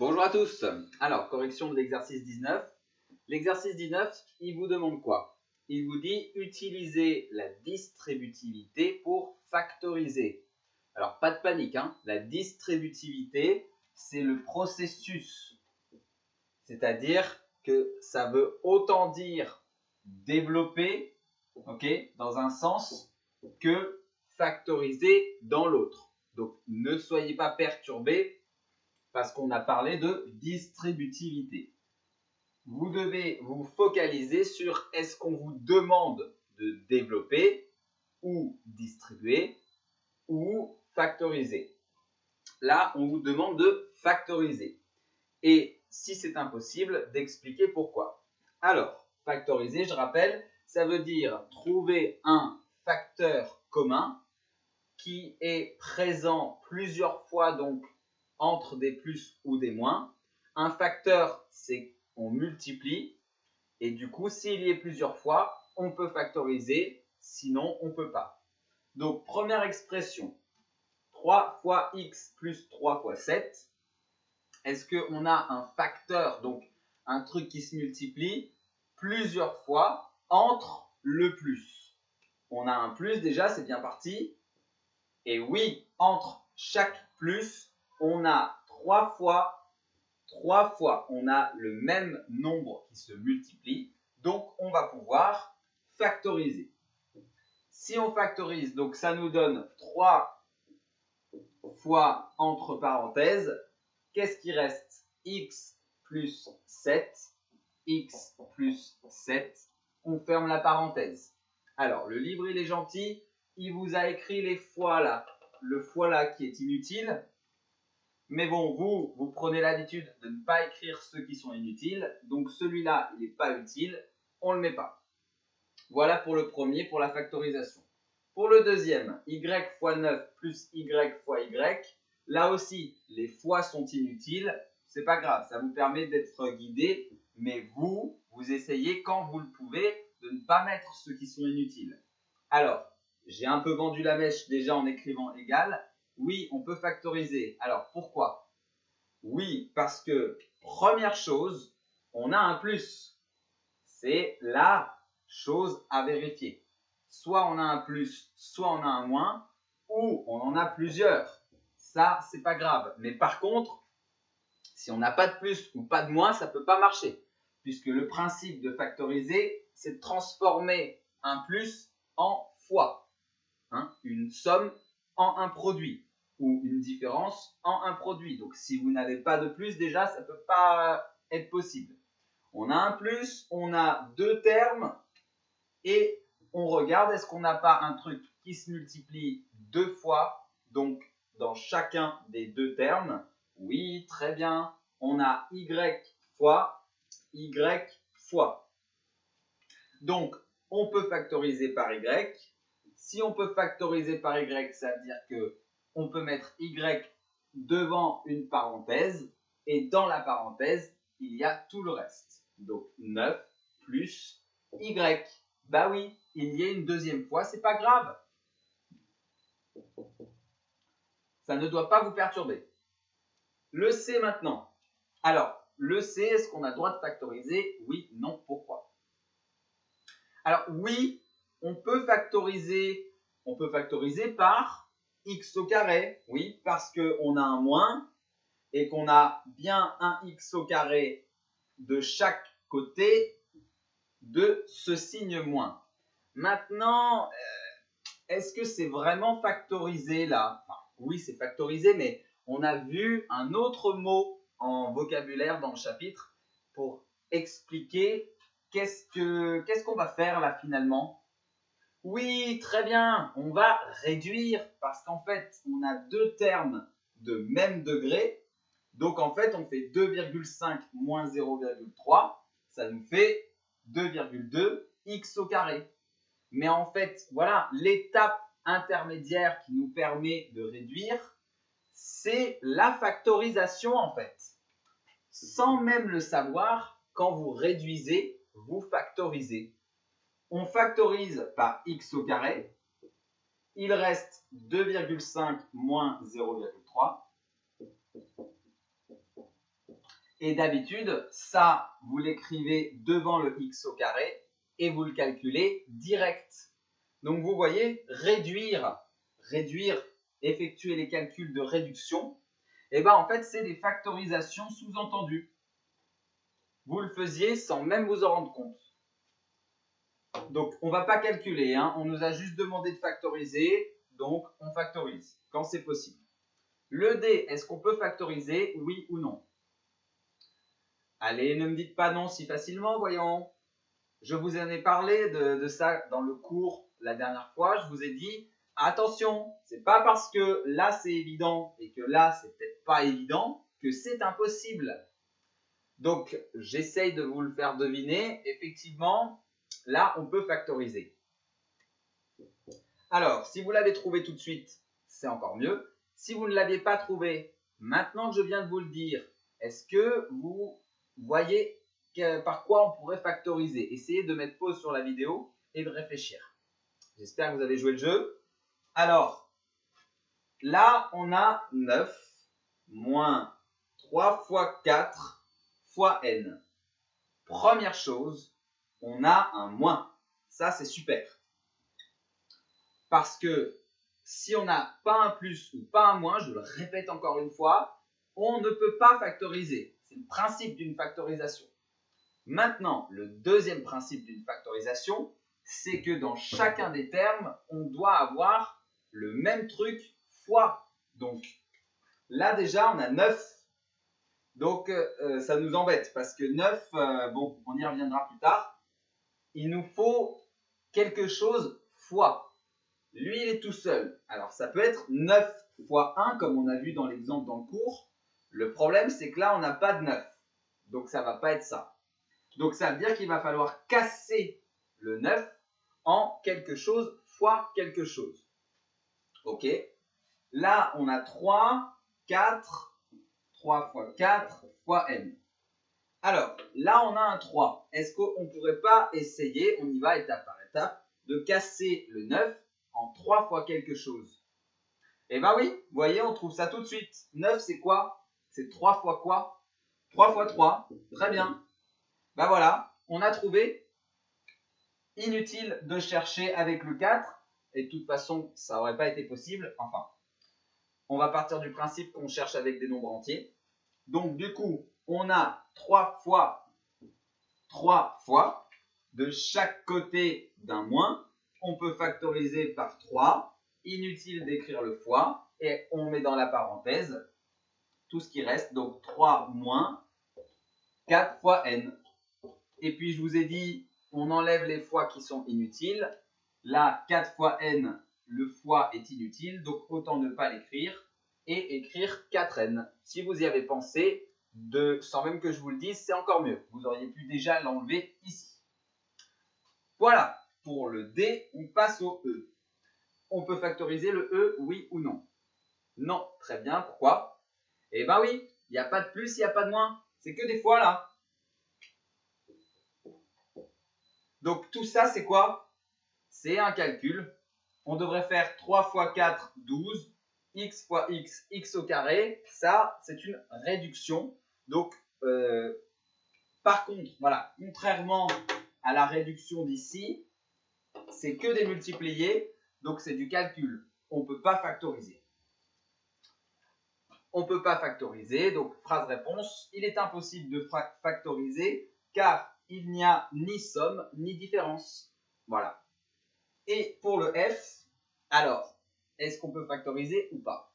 Bonjour à tous. Alors, correction de l'exercice 19. L'exercice 19, il vous demande quoi? Il vous dit utiliser la distributivité pour factoriser. Alors, pas de panique, hein. La distributivité, c'est le processus. C'est-à-dire que ça veut autant dire développer, dans un sens, que factoriser dans l'autre. Donc, ne soyez pas perturbés parce qu'on a parlé de distributivité. Vous devez vous focaliser sur est-ce qu'on vous demande de développer ou distribuer ou factoriser. Là, on vous demande de factoriser. Et si c'est impossible, d'expliquer pourquoi. Alors, factoriser, je rappelle, ça veut dire trouver un facteur commun qui est présent plusieurs fois, donc entre des plus ou des moins. Un facteur, c'est on multiplie. Et du coup, s'il y est plusieurs fois, on peut factoriser. Sinon, on ne peut pas. Donc, première expression. 3 fois x plus 3 fois 7. Est-ce qu'on a un facteur, donc un truc qui se multiplie plusieurs fois entre le plus? On a un plus déjà, c'est bien parti. Et oui, entre chaque plus, on a 3 fois, on a le même nombre qui se multiplie. Donc, on va pouvoir factoriser. Si on factorise, donc ça nous donne 3 fois entre parenthèses. Qu'est-ce qui reste? X plus 7. X plus 7. On ferme la parenthèse. Alors, le livre, il est gentil. Il vous a écrit les fois là. Le fois là qui est inutile. Mais bon, vous prenez l'habitude de ne pas écrire ceux qui sont inutiles. Donc celui-là, il n'est pas utile. On ne le met pas. Voilà pour le premier, pour la factorisation. Pour le deuxième, y fois 9 plus y fois y. Là aussi, les fois sont inutiles. C'est pas grave, ça vous permet d'être guidé. Mais vous essayez quand vous le pouvez de ne pas mettre ceux qui sont inutiles. Alors, j'ai un peu vendu la mèche déjà en écrivant égal. Oui, on peut factoriser. Alors, pourquoi? Oui, parce que, première chose, on a un plus. C'est la chose à vérifier. Soit on a un plus, soit on a un moins, ou on en a plusieurs. Ça, c'est pas grave. Mais par contre, si on n'a pas de plus ou pas de moins, ça ne peut pas marcher. Puisque le principe de factoriser, c'est de transformer un plus en fois. Une somme en un produit ou une différence en un produit. Donc, si vous n'avez pas de plus, déjà, ça ne peut pas être possible. On a un plus, on a deux termes et on regarde est-ce qu'on n'a pas un truc qui se multiplie deux fois, donc dans chacun des deux termes. Oui, très bien. On a y fois y fois. Donc, on peut factoriser par y. Si on peut factoriser par y, ça veut dire qu'on peut mettre y devant une parenthèse et dans la parenthèse, il y a tout le reste. Donc 9 plus y. Bah oui, il y a une deuxième fois, c'est pas grave. Ça ne doit pas vous perturber. Le C maintenant. Alors, le C, est-ce qu'on a le droit de factoriser? Oui, non, pourquoi? Alors oui, on peut factoriser par x au carré. Oui, parce qu'on a un moins et qu'on a bien un x au carré de chaque côté de ce signe moins. Maintenant, est-ce que c'est vraiment factorisé là? Enfin, oui, c'est factorisé, mais on a vu un autre mot en vocabulaire dans le chapitre pour expliquer qu'est-ce qu'on va faire là finalement. Oui, très bien, on va réduire parce qu'en fait, on a deux termes de même degré. Donc en fait, on fait 2,5 moins 0,3, ça nous fait 2,2 x au carré. Mais en fait, voilà, l'étape intermédiaire qui nous permet de réduire, c'est la factorisation en fait. Sans même le savoir, quand vous réduisez, vous factorisez. On factorise par x au carré. Il reste 2,5 moins 0,3. Et d'habitude, ça, vous l'écrivez devant le x au carré et vous le calculez direct. Donc vous voyez, réduire, effectuer les calculs de réduction, et ben en fait c'est des factorisations sous-entendues. Vous le faisiez sans même vous en rendre compte. Donc on ne va pas calculer, hein. On nous a juste demandé de factoriser, donc on factorise quand c'est possible. Le D, est-ce qu'on peut factoriser, oui ou non? Allez, ne me dites pas non si facilement, voyons. Je vous en ai parlé de ça dans le cours la dernière fois. Je vous ai dit, attention, c'est pas parce que là c'est évident et que là c'est peut-être pas évident que c'est impossible. Donc, j'essaye de vous le faire deviner. Effectivement, là, on peut factoriser. Alors, si vous l'avez trouvé tout de suite, c'est encore mieux. Si vous ne l'aviez pas trouvé, maintenant que je viens de vous le dire, est-ce que vous voyez par quoi on pourrait factoriser? Essayez de mettre pause sur la vidéo et de réfléchir. J'espère que vous avez joué le jeu. Alors, là, on a 9 moins 3 fois 4 fois n. Première chose, on a un moins. Ça, c'est super. Parce que si on n'a pas un plus ou pas un moins, je le répète encore une fois, on ne peut pas factoriser. C'est le principe d'une factorisation. Maintenant, le deuxième principe d'une factorisation, c'est que dans chacun des termes, on doit avoir le même truc fois. Donc, là déjà, on a 9. Donc, ça nous embête parce que 9, bon, on y reviendra plus tard. Il nous faut quelque chose fois. Lui, il est tout seul. Alors, ça peut être 9 fois 1, comme on a vu dans l'exemple dans le cours. Le problème, c'est que là, on n'a pas de 9. Donc, ça ne va pas être ça. Donc, ça veut dire qu'il va falloir casser le 9 en quelque chose fois quelque chose. OK? Là, on a 3, 4, 3 fois 4 fois n. Alors, là, on a un 3. Est-ce qu'on ne pourrait pas essayer, on y va étape par étape, de casser le 9 en 3 fois quelque chose? Eh bien oui, vous voyez, on trouve ça tout de suite. 9, c'est quoi? C'est 3 fois quoi? 3 fois 3. Très bien. Ben voilà, on a trouvé. Inutile de chercher avec le 4. Et de toute façon, ça n'aurait pas été possible. Enfin, on va partir du principe qu'on cherche avec des nombres entiers. Donc, du coup, on a 3 fois de chaque côté d'un moins. On peut factoriser par 3. Inutile d'écrire le fois. Et on met dans la parenthèse tout ce qui reste. Donc, 3 moins 4 fois n. Et puis, je vous ai dit, on enlève les fois qui sont inutiles. Là, 4 fois n, le fois est inutile. Donc, autant ne pas l'écrire. Et écrire 4n. Si vous y avez pensé, sans même que je vous le dise, c'est encore mieux. Vous auriez pu déjà l'enlever ici. Voilà, pour le D, on passe au E. On peut factoriser le E, oui ou non? Non, très bien, pourquoi? Eh bien oui, il n'y a pas de plus, il n'y a pas de moins. C'est que des fois là. Donc tout ça, c'est quoi? C'est un calcul. On devrait faire 3 fois 4, 12. X fois x, x au carré. Ça, c'est une réduction. Donc, par contre, voilà, contrairement à la réduction d'ici, c'est que des multipliés, donc c'est du calcul. On ne peut pas factoriser. On ne peut pas factoriser, donc phrase-réponse, il est impossible de factoriser car il n'y a ni somme ni différence. Voilà. Et pour le F, alors, est-ce qu'on peut factoriser ou pas?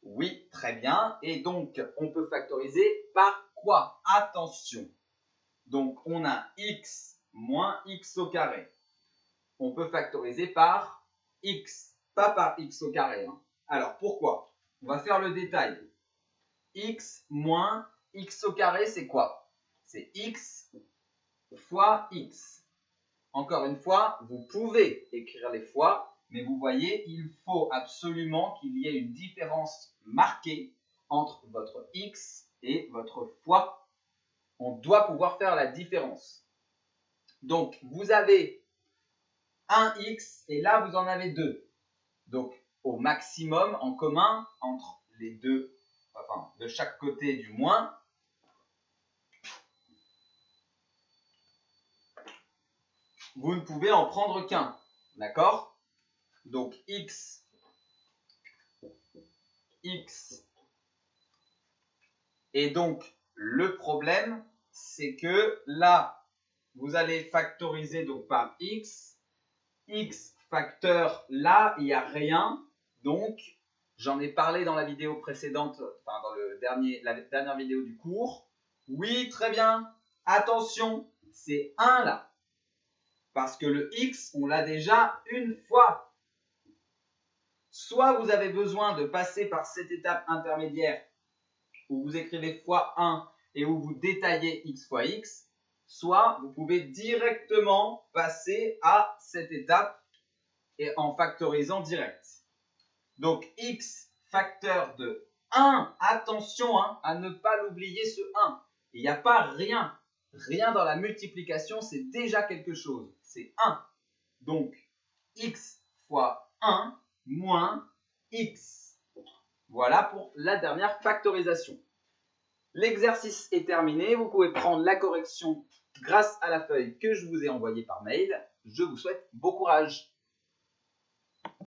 Oui, très bien. Et donc, on peut factoriser par quoi? Attention. Donc, on a x moins x au carré. On peut factoriser par x, pas par x au carré. Hein. Alors, pourquoi? On va faire le détail. X moins x au carré, c'est quoi? C'est x fois x. Encore une fois, vous pouvez écrire les fois, mais vous voyez, il faut absolument qu'il y ait une différence marquée entre votre x et votre fois. On doit pouvoir faire la différence. Donc, vous avez un x et là, vous en avez 2. Donc, au maximum en commun entre les deux, enfin, de chaque côté du moins, vous ne pouvez en prendre qu'un. D'accord? Donc x. Et donc, le problème, c'est que là, vous allez factoriser donc par x. X facteur, là, il n'y a rien. Donc, j'en ai parlé dans la vidéo précédente, enfin dans la dernière vidéo du cours. Oui, très bien. Attention, c'est 1 là. Parce que le x, on l'a déjà une fois. Soit vous avez besoin de passer par cette étape intermédiaire où vous écrivez fois 1 et où vous détaillez x fois x, soit vous pouvez directement passer à cette étape et en factorisant direct. Donc x facteur de 1, attention à ne pas l'oublier ce 1. Il n'y a pas rien. Rien dans la multiplication, c'est déjà quelque chose. C'est 1. Donc x fois 1 moins x. Voilà pour la dernière factorisation. L'exercice est terminé. Vous pouvez prendre la correction grâce à la feuille que je vous ai envoyée par mail. Je vous souhaite bon courage.